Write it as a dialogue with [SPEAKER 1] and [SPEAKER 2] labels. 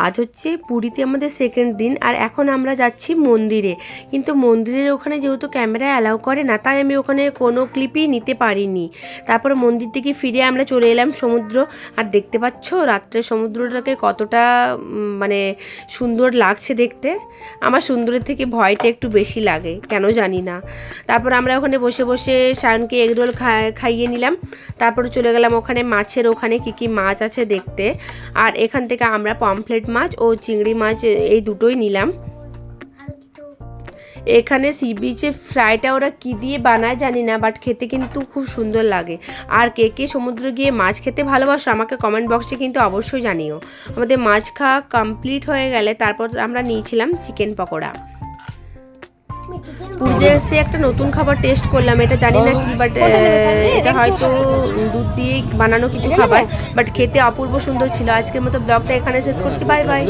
[SPEAKER 1] আজ হচ্ছে পুরীতে আমাদের সেকেন্ড দিন, আর এখন আমরা যাচ্ছি মন্দিরে। কিন্তু মন্দিরের ওখানে যেহেতু ক্যামেরা অ্যালাউ করে না, তাই আমি ওখানে কোনো ক্লিপই নিতে পারিনি। তারপর মন্দির থেকে ফিরে আমরা চলে এলাম সমুদ্র। আর দেখতে পাচ্ছ রাত্রে সমুদ্রটাকে কতটা মানে সুন্দর লাগছে দেখতে। আমার সুন্দরের থেকে ভয়টা একটু বেশি লাগে, কেন জানি না। তারপর আমরা ওখানে বসে বসে সায়নকে এগরোল খাইয়ে নিলাম। তারপরে চলে গেলাম ওখানে মাছের ওখানে কি কি মাছ আছে দেখতে। আর এখান থেকে আমরা পমফ্লেট মাছ ও চিংড়ি মাছ এই দুটোই নিলাম। এখানে সি বিচে ফ্রাইটা ওরা কী দিয়ে বানায় জানি না, বাট খেতে কিন্তু খুব সুন্দর লাগে। আর কে কে সমুদ্রে গিয়ে মাছ খেতে ভালোবাসো আমাকে কমেন্ট বক্সে কিন্তু অবশ্যই জানিও। আমাদের মাছ খাওয়া কমপ্লিট হয়ে গেলে তারপর আমরা নিয়েছিলাম চিকেন পকোড়া। পুরীতে এসে একটা নতুন খাবার টেস্ট করলাম, এটা জানি না কি, বাট এটা হয়তো দুধ দিয়ে বানানো কিছু খাবার, বাট খেতে অপূর্ব সুন্দর ছিল। আজকের মতো ব্লগটা এখানে শেষ করছি, বাই বাই।